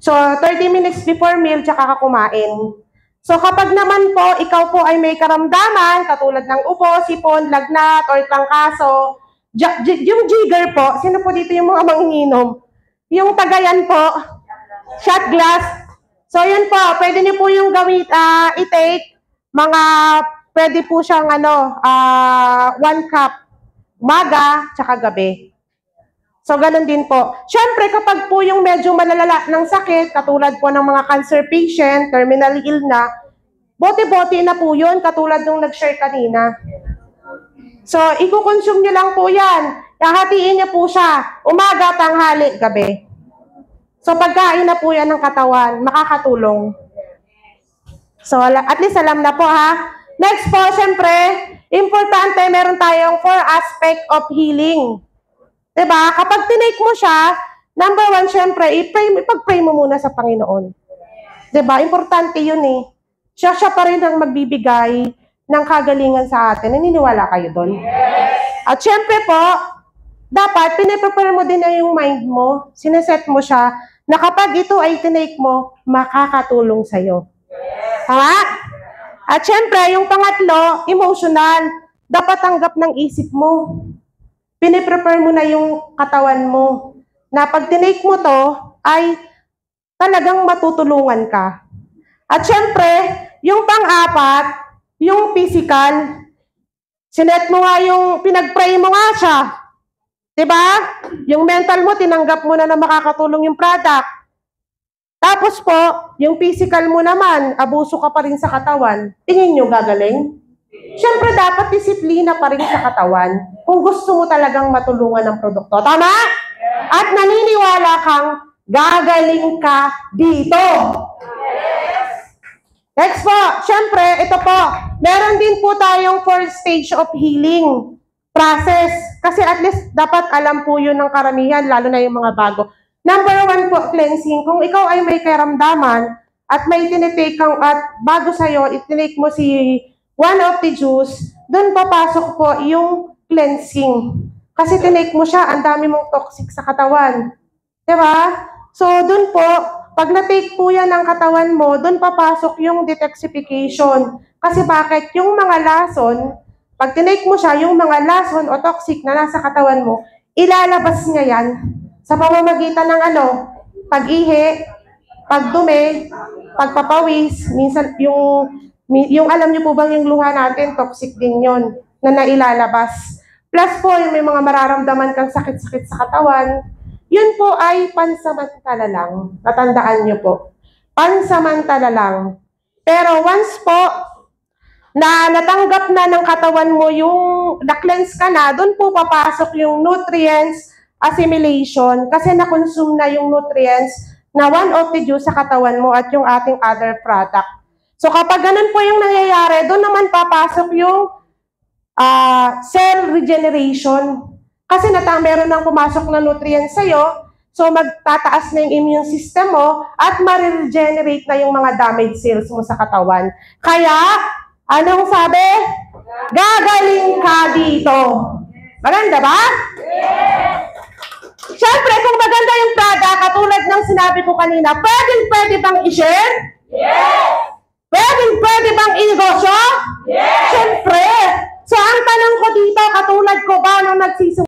So, 30 minutes before meal, tsaka ka kumain. So, kapag naman po, ikaw po ay may karamdaman, katulad ng ubo, sipon, lagnat, or trangkaso, yung jigger po, sino po dito yung mga manginginom? Yung tagayan po, shot glass. So, yun po, pwede niyo po yung i-take, pwede po siyang 1 cup, umaga, tsaka gabi. So, ganun din po. Siyempre, kapag po yung medyo malalala ng sakit, katulad po ng mga cancer patient, terminally ill na, bote-bote na po yun, katulad nung nag-share kanina. So, i-consume nyo lang po yan. Hahatiin niya po siya, umaga, tanghali, gabi. So, pagkain na po yan ng katawan, makakatulong. So, at least alam na po ha. Next po, syempre, importante, meron tayong 4 aspect of healing. Diba? Kapag tinake mo siya, number 1, syempre, ipag-pray mo muna sa Panginoon. Diba? Importante yun eh. Siya pa rin ang magbibigay ng kagalingan sa atin. Naniniwala kayo doon? At syempre po, dapat piniprepare mo din na yung mind mo, sineset mo siya, na kapag ito ay tinake mo, makakatulong sa'yo. Tama? At syempre, yung pangatlo, emotional. Dapat tanggap ng isip mo. Piniprepare mo na yung katawan mo. Na pag tinake mo to, ay talagang matutulungan ka. At syempre, yung pang-apat, yung physical. Sinet mo nga yung, pinag-pray mo nga siya. Diba? Yung mental mo, tinanggap mo na makakatulong yung product. Tapos po, yung physical mo naman, abuso ka pa rin sa katawan. Tingin nyo gagaling? Siyempre, dapat disiplina pa rin sa katawan kung gusto mo talagang matulungan ng produkto. Tama? At naniniwala kang gagaling ka dito. Next po, siyempre, ito po, meron din po tayong 4 stage of healing process. Kasi at least dapat alam po yun ng karamihan, lalo na yung mga bago. Number 1 po, cleansing. Kung ikaw ay may karamdaman at may tinitake kang, at bago sa'yo, itinake mo si one of the juice, doon papasok po yung cleansing. Kasi tinake mo siya, ang dami mong toxic sa katawan. Diba? So, doon po, pag na-take po yan ng katawan mo, doon papasok yung detoxification. Kasi bakit? Yung mga lason, pag tinake mo siya, yung mga lason o toxic na nasa katawan mo, ilalabas niya yan sa pamamagitan ng pag-ihi, pagdumi, pagpapawis, minsan yung alam niyo po bang yung luha natin, toxic din yon na nailalabas. Plus po, yung may mga mararamdaman kang sakit-sakit sa katawan, yun po ay pansamantala lang. Natandaan niyo po. Pansamantala lang. Pero once po, na natanggap na ng katawan mo yung na-cleanse ka na, doon po papasok yung nutrients assimilation kasi na-consume na yung nutrients na one of the juice sa katawan mo at yung ating other product. So kapag ganun po yung nangyayari, doon naman papasok yung cell regeneration. Kasi meron nang pumasok na nutrients sa'yo, so magtataas na yung immune system mo at ma-regenerate na yung mga damaged cells mo sa katawan. Kaya, anong sabi? Gagaling ka dito. Maganda ba? Yes! Siyempre, kung maganda yung product, katulad ng sinabi ko kanina, pwede bang i-share? Yes! Pwede bang i-negosyo? Yes! Siyempre. So, ang tanong ko dito, katulad ko ba nung nagsisimula?